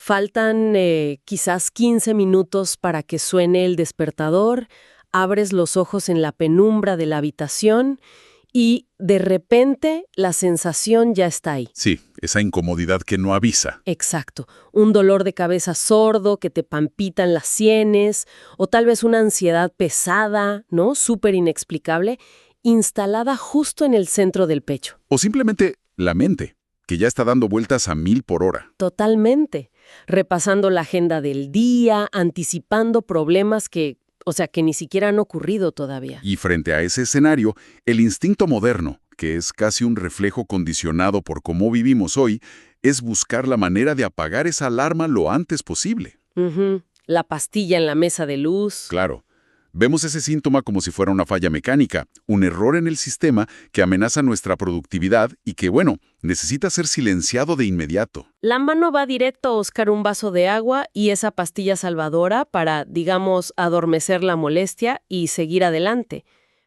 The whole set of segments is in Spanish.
Faltan quizás 15 minutos para que suene el despertador, abres los ojos en la penumbra de la habitación y de repente la sensación ya está ahí. Sí, esa incomodidad que no avisa. Exacto. Un dolor de cabeza sordo que te palpitan las sienes, o tal vez una ansiedad pesada, ¿no? Súper inexplicable, instalada justo en el centro del pecho. O simplemente la mente, que ya está dando vueltas a 1000 por hora. Totalmente. Repasando la agenda del día, anticipando problemas que ni siquiera han ocurrido todavía. Y frente a ese escenario, el instinto moderno, que es casi un reflejo condicionado por cómo vivimos hoy, es buscar la manera de apagar esa alarma lo antes posible. Ujú. La pastilla en la mesa de luz. Claro. Vemos ese síntoma como si fuera una falla mecánica, un error en el sistema que amenaza nuestra productividad y que, necesita ser silenciado de inmediato. La mano va directo a buscar un vaso de agua y esa pastilla salvadora para, digamos, adormecer la molestia y seguir adelante.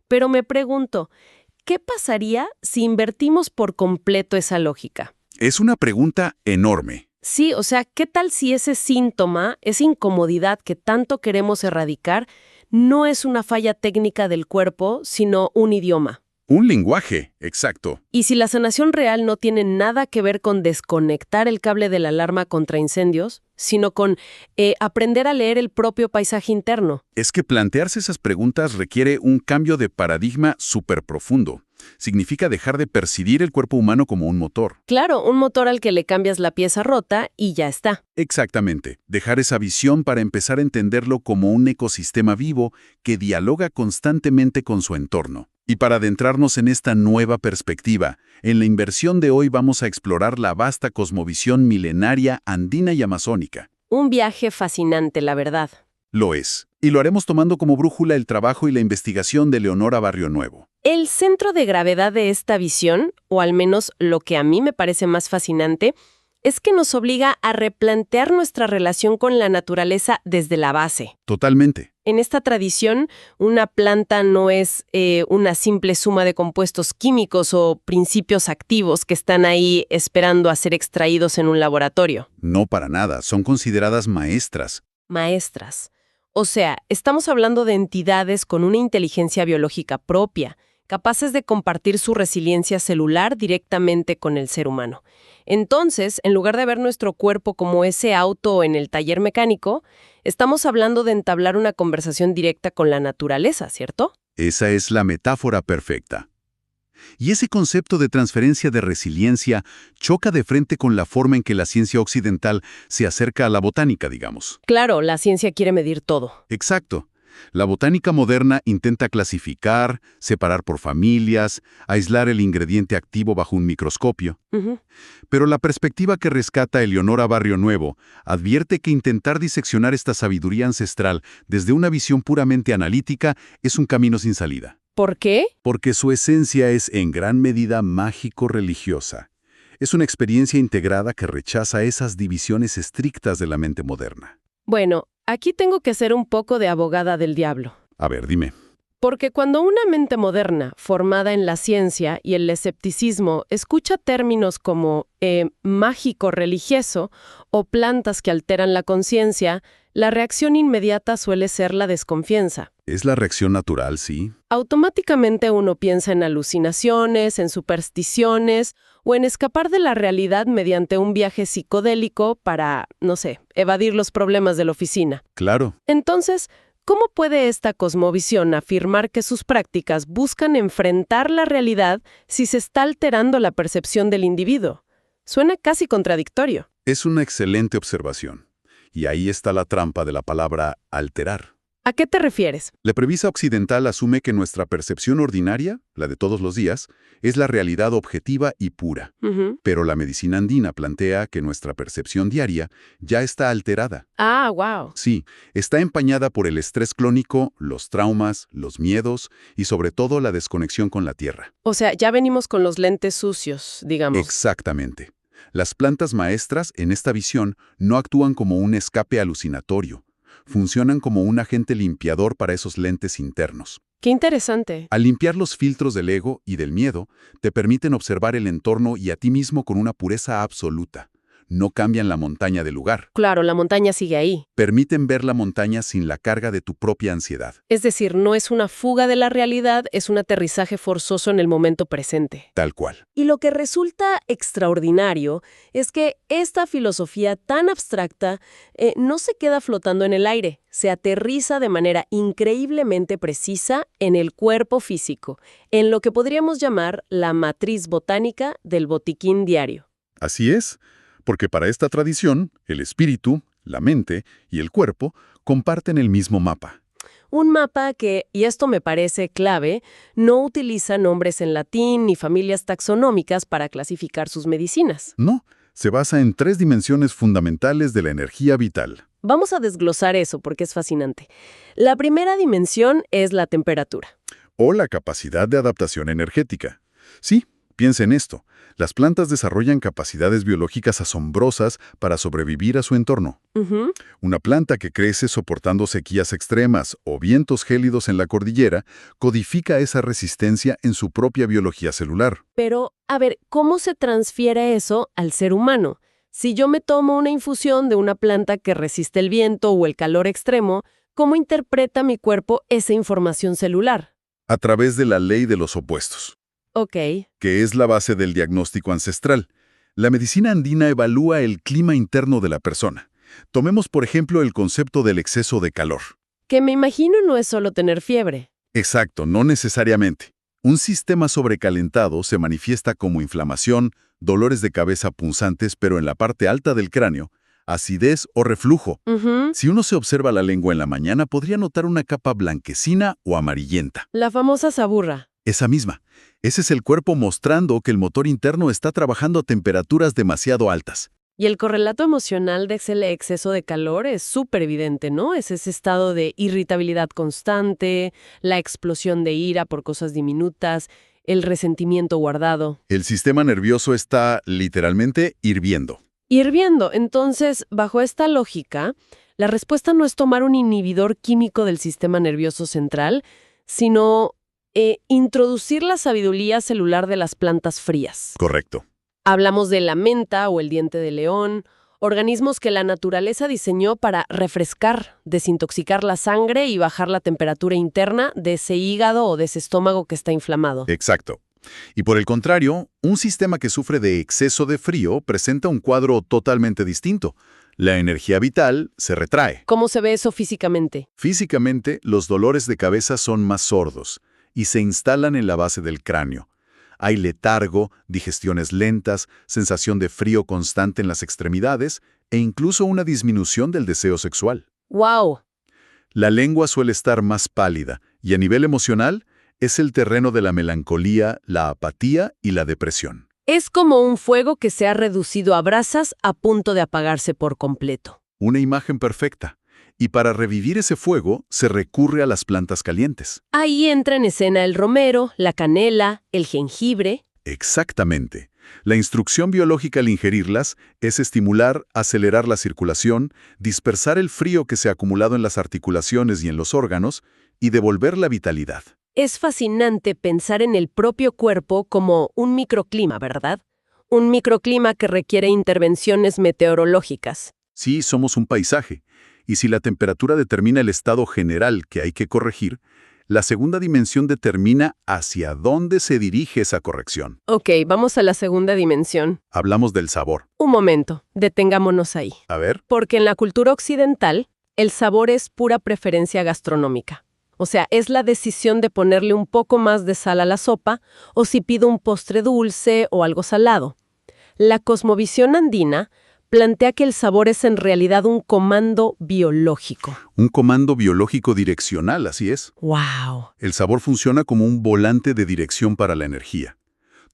Pero me pregunto, ¿qué pasaría si invertimos por completo esa lógica? Es una pregunta enorme. Sí, ¿qué tal si ese síntoma, esa incomodidad que tanto queremos erradicar, no es una falla técnica del cuerpo, sino un idioma? Un lenguaje, exacto. Y si la sanación real no tiene nada que ver con desconectar el cable de la alarma contra incendios, sino con aprender a leer el propio paisaje interno. Es que plantearse esas preguntas requiere un cambio de paradigma súper profundo. Significa dejar de percibir el cuerpo humano como un motor. Claro, un motor al que le cambias la pieza rota y ya está. Exactamente. Dejar esa visión para empezar a entenderlo como un ecosistema vivo que dialoga constantemente con su entorno. Y para adentrarnos en esta nueva perspectiva, en la inversión de hoy vamos a explorar la vasta cosmovisión milenaria andina y amazónica. Un viaje fascinante, la verdad. Lo es. Y lo haremos tomando como brújula el trabajo y la investigación de Leonora Barrio Nuevo. El centro de gravedad de esta visión, o al menos lo que a mí me parece más fascinante, es que nos obliga a replantear nuestra relación con la naturaleza desde la base. Totalmente. En esta tradición, una planta no es una simple suma de compuestos químicos o principios activos que están ahí esperando a ser extraídos en un laboratorio. No para nada, son consideradas maestras. Maestras. Estamos hablando de entidades con una inteligencia biológica propia, capaces de compartir su resiliencia celular directamente con el ser humano. Entonces, en lugar de ver nuestro cuerpo como ese auto en el taller mecánico, estamos hablando de entablar una conversación directa con la naturaleza, ¿cierto? Esa es la metáfora perfecta. Y ese concepto de transferencia de resiliencia choca de frente con la forma en que la ciencia occidental se acerca a la botánica, digamos. Claro, la ciencia quiere medir todo. Exacto. La botánica moderna intenta clasificar, separar por familias, aislar el ingrediente activo bajo un microscopio. Pero la perspectiva que rescata Eleonora Barrio Nuevo advierte que intentar diseccionar esta sabiduría ancestral desde una visión puramente analítica es un camino sin salida. ¿Por qué? Porque su esencia es en gran medida mágico-religiosa. Es una experiencia integrada que rechaza esas divisiones estrictas de la mente moderna. Bueno, aquí tengo que ser un poco de abogada del diablo. A ver, dime. Porque cuando una mente moderna, formada en la ciencia y el escepticismo, escucha términos como mágico-religioso o plantas que alteran la conciencia, la reacción inmediata suele ser la desconfianza. Es la reacción natural, sí. Automáticamente uno piensa en alucinaciones, en supersticiones o en escapar de la realidad mediante un viaje psicodélico para, evadir los problemas de la oficina. Claro. Entonces, ¿cómo puede esta cosmovisión afirmar que sus prácticas buscan enfrentar la realidad si se está alterando la percepción del individuo? Suena casi contradictorio. Es una excelente observación. Y ahí está la trampa de la palabra alterar. ¿A qué te refieres? La premisa occidental asume que nuestra percepción ordinaria, la de todos los días, es la realidad objetiva y pura. Pero la medicina andina plantea que nuestra percepción diaria ya está alterada. Ah, wow. Sí, está empañada por el estrés crónico, los traumas, los miedos y sobre todo la desconexión con la tierra. Ya venimos con los lentes sucios, digamos. Exactamente. Las plantas maestras, en esta visión, no actúan como un escape alucinatorio. Funcionan como un agente limpiador para esos lentes internos. ¡Qué interesante! Al limpiar los filtros del ego y del miedo, te permiten observar el entorno y a ti mismo con una pureza absoluta. no cambian la montaña de lugar. Claro, la montaña sigue ahí. Permiten ver la montaña sin la carga de tu propia ansiedad. Es decir, no es una fuga de la realidad, es un aterrizaje forzoso en el momento presente. Tal cual. Y lo que resulta extraordinario es que esta filosofía tan abstracta no se queda flotando en el aire, se aterriza de manera increíblemente precisa en el cuerpo físico, en lo que podríamos llamar la matriz botánica del botiquín diario. Así es, porque para esta tradición, el espíritu, la mente y el cuerpo comparten el mismo mapa. Un mapa que, y esto me parece clave, no utiliza nombres en latín ni familias taxonómicas para clasificar sus medicinas. No, se basa en 3 dimensiones fundamentales de la energía vital. Vamos a desglosar eso porque es fascinante. La primera dimensión es la temperatura. O la capacidad de adaptación energética. Sí, piensa en esto. Las plantas desarrollan capacidades biológicas asombrosas para sobrevivir a su entorno. Ujú. Una planta que crece soportando sequías extremas o vientos gélidos en la cordillera codifica esa resistencia en su propia biología celular. Pero, a ver, ¿cómo se transfiere eso al ser humano? Si yo me tomo una infusión de una planta que resiste el viento o el calor extremo, ¿cómo interpreta mi cuerpo esa información celular? A través de la ley de los opuestos, Ok. que es la base del diagnóstico ancestral. La medicina andina evalúa el clima interno de la persona. Tomemos, por ejemplo, el concepto del exceso de calor. Que me imagino no es solo tener fiebre. Exacto, no necesariamente. Un sistema sobrecalentado se manifiesta como inflamación, dolores de cabeza punzantes, pero en la parte alta del cráneo, acidez o reflujo. Ujú. Si uno se observa la lengua en la mañana, podría notar una capa blanquecina o amarillenta. La famosa saburra. Esa misma. Ese es el cuerpo mostrando que el motor interno está trabajando a temperaturas demasiado altas. Y el correlato emocional de ese exceso de calor es súper evidente, ¿no? Es ese estado de irritabilidad constante, la explosión de ira por cosas diminutas, el resentimiento guardado. El sistema nervioso está literalmente hirviendo. Hirviendo. Entonces, bajo esta lógica, la respuesta no es tomar un inhibidor químico del sistema nervioso central, sino introducir la sabiduría celular de las plantas frías. Correcto. Hablamos de la menta o el diente de león, organismos que la naturaleza diseñó para refrescar, desintoxicar la sangre y bajar la temperatura interna de ese hígado o de ese estómago que está inflamado. Exacto. Y por el contrario, un sistema que sufre de exceso de frío presenta un cuadro totalmente distinto. La energía vital se retrae. ¿Cómo se ve eso físicamente? Físicamente, los dolores de cabeza son más sordos y se instalan en la base del cráneo. Hay letargo, digestiones lentas, sensación de frío constante en las extremidades e incluso una disminución del deseo sexual. ¡Wow! La lengua suele estar más pálida y a nivel emocional es el terreno de la melancolía, la apatía y la depresión. Es como un fuego que se ha reducido a brasas a punto de apagarse por completo. Una imagen perfecta. Y para revivir ese fuego se recurre a las plantas calientes. Ahí entra en escena el romero, la canela, el jengibre. Exactamente. La instrucción biológica al ingerirlas es estimular, acelerar la circulación, dispersar el frío que se ha acumulado en las articulaciones y en los órganos y devolver la vitalidad. Es fascinante pensar en el propio cuerpo como un microclima, ¿verdad? Un microclima que requiere intervenciones meteorológicas. Sí, somos un paisaje. Y si la temperatura determina el estado general que hay que corregir, la segunda dimensión determina hacia dónde se dirige esa corrección. Ok, vamos a la segunda dimensión. Hablamos del sabor. Un momento, detengámonos ahí. A ver. Porque en la cultura occidental, el sabor es pura preferencia gastronómica. O sea, es la decisión de ponerle un poco más de sal a la sopa o si pido un postre dulce o algo salado. La cosmovisión andina plantea que el sabor es en realidad un comando biológico. Un comando biológico direccional, así es. ¡Wow! El sabor funciona como un volante de dirección para la energía.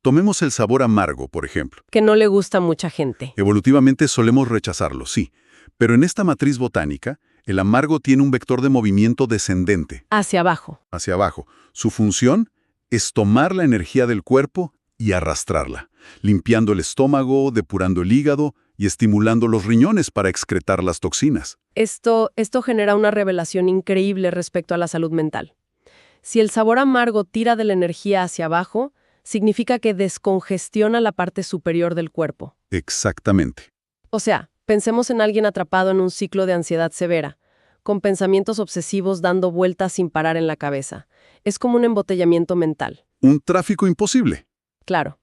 Tomemos el sabor amargo, por ejemplo. Que no le gusta a mucha gente. Evolutivamente solemos rechazarlo, sí. Pero en esta matriz botánica, el amargo tiene un vector de movimiento descendente. Hacia abajo. Hacia abajo. Su función es tomar la energía del cuerpo y arrastrarla, limpiando el estómago, depurando el hígado y estimulando los riñones para excretar las toxinas. Esto genera una revelación increíble respecto a la salud mental. Si el sabor amargo tira de la energía hacia abajo, significa que descongestiona la parte superior del cuerpo. Exactamente. O sea, pensemos en alguien atrapado en un ciclo de ansiedad severa, con pensamientos obsesivos dando vueltas sin parar en la cabeza. Es como un embotellamiento mental. Un tráfico imposible. Claro.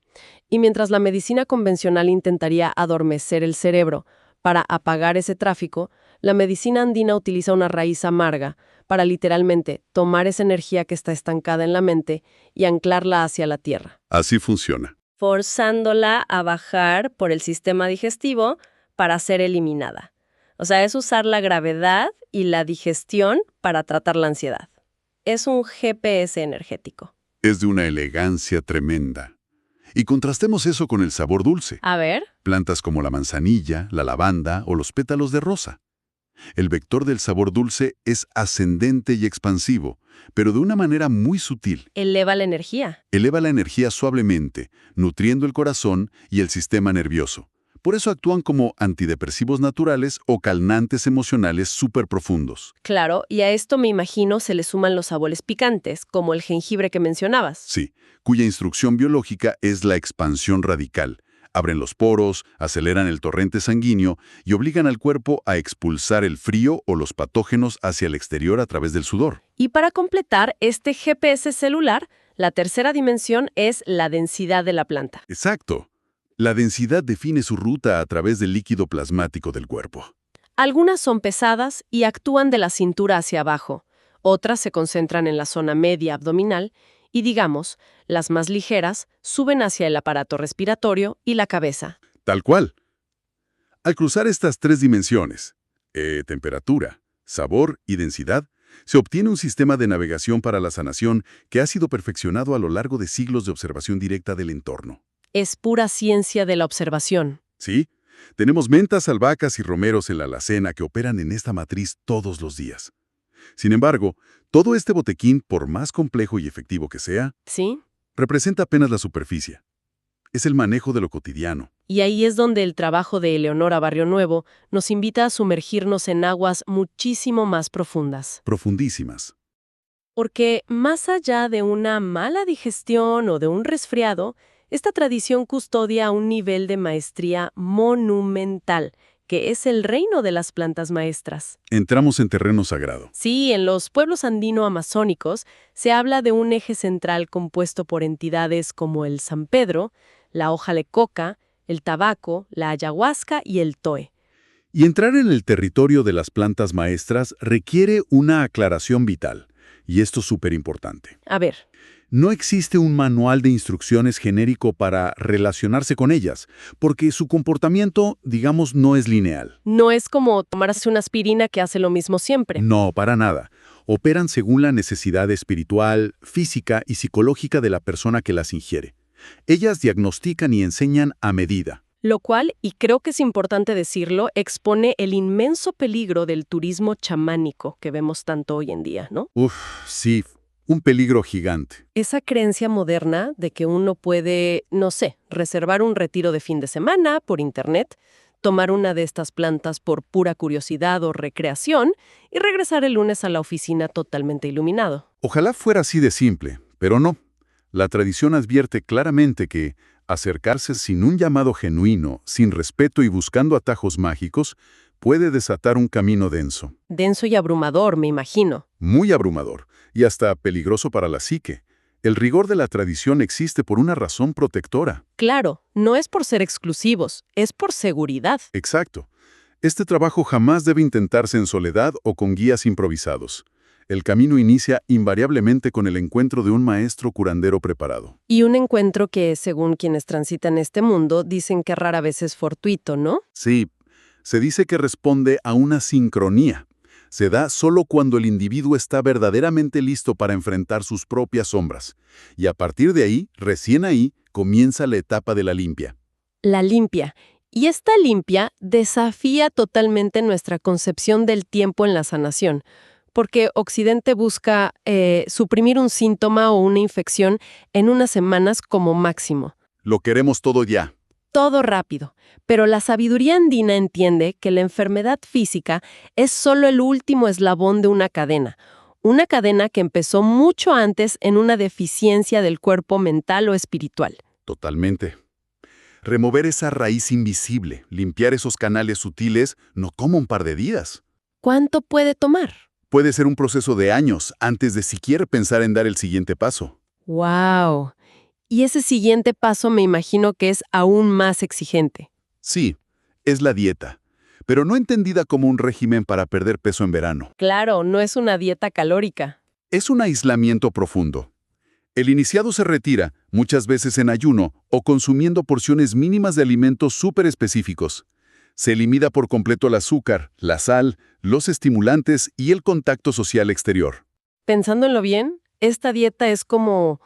Y mientras la medicina convencional intentaría adormecer el cerebro para apagar ese tráfico, la medicina andina utiliza una raíz amarga para literalmente tomar esa energía que está estancada en la mente y anclarla hacia la tierra, Así funciona. forzándola a bajar por el sistema digestivo para ser eliminada. O sea, es usar la gravedad y la digestión para tratar la ansiedad. Es un GPS energético. Es de una elegancia tremenda. Y contrastemos eso con el sabor dulce. A ver. Plantas como la manzanilla, la lavanda o los pétalos de rosa. El vector del sabor dulce es ascendente y expansivo, pero de una manera muy sutil. Eleva la energía. Eleva la energía suavemente, nutriendo el corazón y el sistema nervioso. Por eso actúan como antidepresivos naturales o calmantes emocionales súper profundos. Claro, y a esto me imagino se le suman los sabores picantes, como el jengibre que mencionabas. Sí, cuya instrucción biológica es la expansión radical. Abren los poros, aceleran el torrente sanguíneo y obligan al cuerpo a expulsar el frío o los patógenos hacia el exterior a través del sudor. Y para completar este GPS celular, la tercera dimensión es la densidad de la planta. Exacto. La densidad define su ruta a través del líquido plasmático del cuerpo. Algunas son pesadas y actúan de la cintura hacia abajo. Otras se concentran en la zona media abdominal y, digamos, las más ligeras suben hacia el aparato respiratorio y la cabeza. Tal cual. Al cruzar estas tres dimensiones, temperatura, sabor y densidad, se obtiene un sistema de navegación para la sanación que ha sido perfeccionado a lo largo de siglos de observación directa del entorno. Es pura ciencia de la observación. ¿Sí? Tenemos mentas, albahacas y romeros en la alacena que operan en esta matriz todos los días. Sin embargo, todo este botequín, por más complejo y efectivo que sea, ¿Sí? representa apenas la superficie. Es el manejo de lo cotidiano. Y ahí es donde el trabajo de Eleonora Barrio Nuevo nos invita a sumergirnos en aguas muchísimo más profundas. Profundísimas. Porque más allá de una mala digestión o de un resfriado, esta tradición custodia un nivel de maestría monumental, que es el reino de las plantas maestras. Entramos en terreno sagrado. Sí, en los pueblos andino-amazónicos se habla de un eje central compuesto por entidades como el San Pedro, la hoja de coca, el tabaco, la ayahuasca y el toe. Y entrar en el territorio de las plantas maestras requiere una aclaración vital. Y esto es súper importante. A ver. No existe un manual de instrucciones genérico para relacionarse con ellas, porque su comportamiento, digamos, no es lineal. No es como tomarse una aspirina que hace lo mismo siempre. No, para nada. Operan según la necesidad espiritual, física y psicológica de la persona que las ingiere. Ellas diagnostican y enseñan a medida. Lo cual, y creo que es importante decirlo, expone el inmenso peligro del turismo chamánico que vemos tanto hoy en día, ¿no? Sí, un peligro gigante. Esa creencia moderna de que uno puede, no sé, reservar un retiro de fin de semana por internet, tomar una de estas plantas por pura curiosidad o recreación y regresar el lunes a la oficina totalmente iluminado. Ojalá fuera así de simple, pero no. La tradición advierte claramente que acercarse sin un llamado genuino, sin respeto y buscando atajos mágicos, puede desatar un camino denso. Denso y abrumador, me imagino. Muy abrumador y hasta peligroso para la psique. El rigor de la tradición existe por una razón protectora. Claro, no es por ser exclusivos, es por seguridad. Exacto. Este trabajo jamás debe intentarse en soledad o con guías improvisados. El camino inicia invariablemente con el encuentro de un maestro curandero preparado. Y un encuentro que, según quienes transitan este mundo, dicen que rara vez es fortuito, ¿no? Sí, se dice que responde a una sincronía. Se da solo cuando el individuo está verdaderamente listo para enfrentar sus propias sombras. Y a partir de ahí, recién ahí, comienza la etapa de la limpia. La limpia. Y esta limpia desafía totalmente nuestra concepción del tiempo en la sanación, porque Occidente busca suprimir un síntoma o una infección en unas semanas como máximo. Lo queremos todo ya. Todo rápido, pero la sabiduría andina entiende que la enfermedad física es solo el último eslabón de una cadena que empezó mucho antes en una deficiencia del cuerpo mental o espiritual. Totalmente. Remover esa raíz invisible, limpiar esos canales sutiles, no toma un par de días. ¿Cuánto puede tomar? Puede ser un proceso de años antes de siquiera pensar en dar el siguiente paso. ¡Wow! Y ese siguiente paso me imagino que es aún más exigente. Sí, es la dieta, pero no entendida como un régimen para perder peso en verano. Claro, no es una dieta calórica. Es un aislamiento profundo. El iniciado se retira, muchas veces en ayuno o consumiendo porciones mínimas de alimentos súper específicos. Se elimina por completo el azúcar, la sal, los estimulantes y el contacto social exterior. Pensándolo bien, esta dieta es como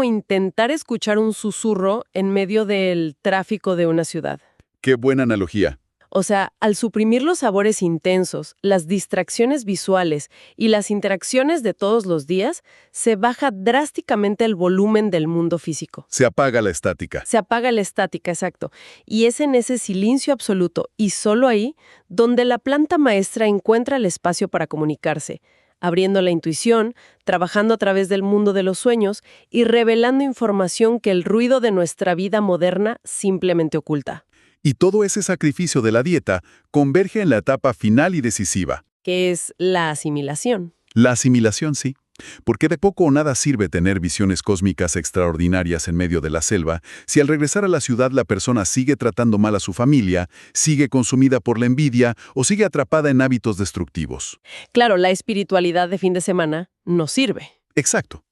intentar escuchar un susurro en medio del tráfico de una ciudad. Qué buena analogía. O sea, al suprimir los sabores intensos, las distracciones visuales y las interacciones de todos los días, se baja drásticamente el volumen del mundo físico. Se apaga la estática. Se apaga la estática, exacto. Y es en ese silencio absoluto, y solo ahí, donde la planta maestra encuentra el espacio para comunicarse, abriendo la intuición, trabajando a través del mundo de los sueños y revelando información que el ruido de nuestra vida moderna simplemente oculta. Y todo ese sacrificio de la dieta converge en la etapa final y decisiva. Que es la asimilación. La asimilación, sí. Porque de poco o nada sirve tener visiones cósmicas extraordinarias en medio de la selva si al regresar a la ciudad la persona sigue tratando mal a su familia, sigue consumida por la envidia o sigue atrapada en hábitos destructivos. Claro, la espiritualidad de fin de semana no sirve. Exacto.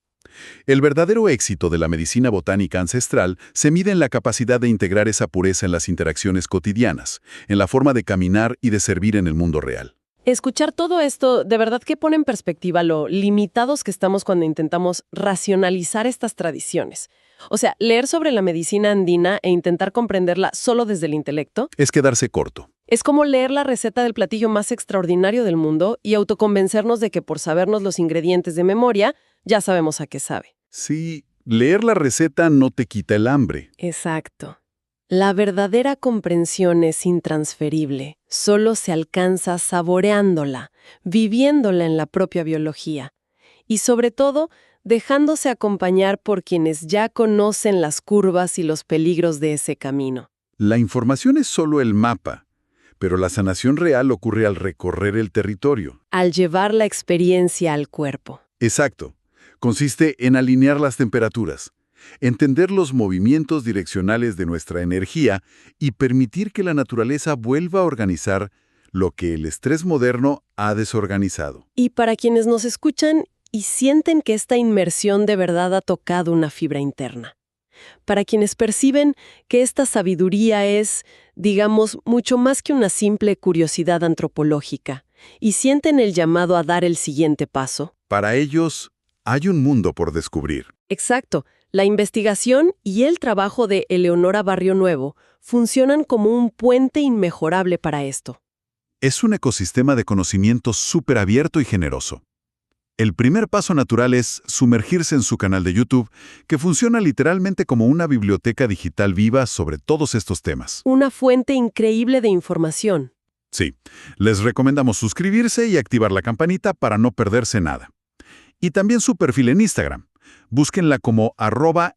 El verdadero éxito de la medicina botánica ancestral se mide en la capacidad de integrar esa pureza en las interacciones cotidianas, en la forma de caminar y de servir en el mundo real. Escuchar todo esto, de verdad que pone en perspectiva lo limitados que estamos cuando intentamos racionalizar estas tradiciones. O sea, leer sobre la medicina andina e intentar comprenderla solo desde el intelecto Es quedarse corto. es como leer la receta del platillo más extraordinario del mundo y autoconvencernos de que por sabernos los ingredientes de memoria, ya sabemos a qué sabe. Sí, leer la receta no te quita el hambre. Exacto. La verdadera comprensión es intransferible, solo se alcanza saboreándola, viviéndola en la propia biología y sobre todo dejándose acompañar por quienes ya conocen las curvas y los peligros de ese camino. La información es solo el mapa, pero la sanación real ocurre al recorrer el territorio. Al llevar la experiencia al cuerpo. Exacto. Consiste en alinear las temperaturas, entender los movimientos direccionales de nuestra energía y permitir que la naturaleza vuelva a organizar lo que el estrés moderno ha desorganizado. Y para quienes nos escuchan y sienten que esta inmersión de verdad ha tocado una fibra interna. Para quienes perciben que esta sabiduría es, digamos, mucho más que una simple curiosidad antropológica y sienten el llamado a dar el siguiente paso. Para ellos, hay un mundo por descubrir. Exacto. La investigación y el trabajo de Eleonora Barrio Nuevo funcionan como un puente inmejorable para esto. Es un ecosistema de conocimiento súper abierto y generoso. El primer paso natural es sumergirse en su canal de YouTube, que funciona literalmente como una biblioteca digital viva sobre todos estos temas. Una fuente increíble de información. Sí, les recomendamos suscribirse y activar la campanita para no perderse nada. Y también su perfil en Instagram. Búsquenla como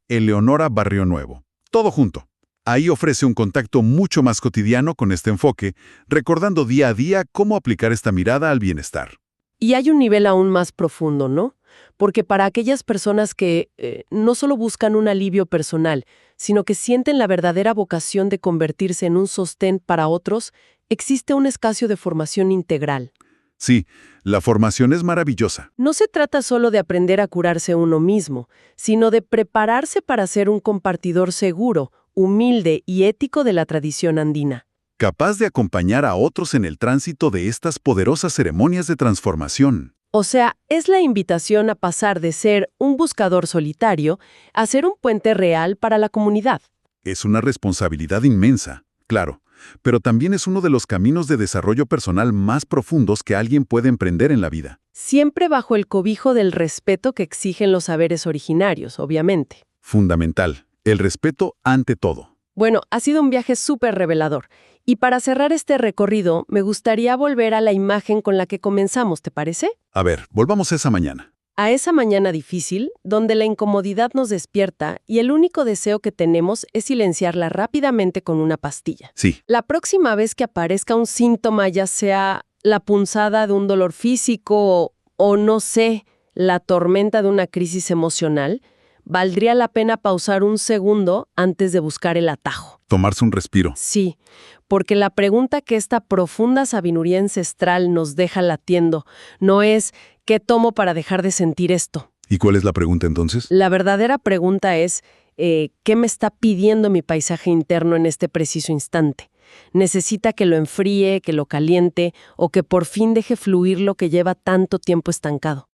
@EleonoraBarrioNuevo. Todo junto. Ahí ofrece un contacto mucho más cotidiano con este enfoque, recordando día a día cómo aplicar esta mirada al bienestar. Y hay un nivel aún más profundo, ¿no? Porque para aquellas personas que no solo buscan un alivio personal, sino que sienten la verdadera vocación de convertirse en un sostén para otros, existe un espacio de formación integral. Sí, la formación es maravillosa. No se trata solo de aprender a curarse uno mismo, sino de prepararse para ser un compartidor seguro, humilde y ético de la tradición andina. Capaz de acompañar a otros en el tránsito de estas poderosas ceremonias de transformación. O sea, es la invitación a pasar de ser un buscador solitario a ser un puente real para la comunidad. Es una responsabilidad inmensa, claro, pero también es uno de los caminos de desarrollo personal más profundos que alguien puede emprender en la vida. Siempre bajo el cobijo del respeto que exigen los saberes originarios, obviamente. Fundamental, el respeto ante todo. Bueno, ha sido un viaje súper revelador. Y para cerrar este recorrido, me gustaría volver a la imagen con la que comenzamos, ¿te parece? A ver, volvamos a esa mañana. A esa mañana difícil, donde la incomodidad nos despierta y el único deseo que tenemos es silenciarla rápidamente con una pastilla. Sí. La próxima vez que aparezca un síntoma, ya sea la punzada de un dolor físico o no sé, la tormenta de una crisis emocional, valdría la pena pausar un segundo antes de buscar el atajo. Tomarse un respiro. Sí, porque la pregunta que esta profunda sabiduría ancestral nos deja latiendo no es ¿qué tomo para dejar de sentir esto? ¿Y cuál es la pregunta entonces? La verdadera pregunta es ¿qué me está pidiendo mi paisaje interno en este preciso instante? ¿Necesita que lo enfríe, que lo caliente o que por fin deje fluir lo que lleva tanto tiempo estancado?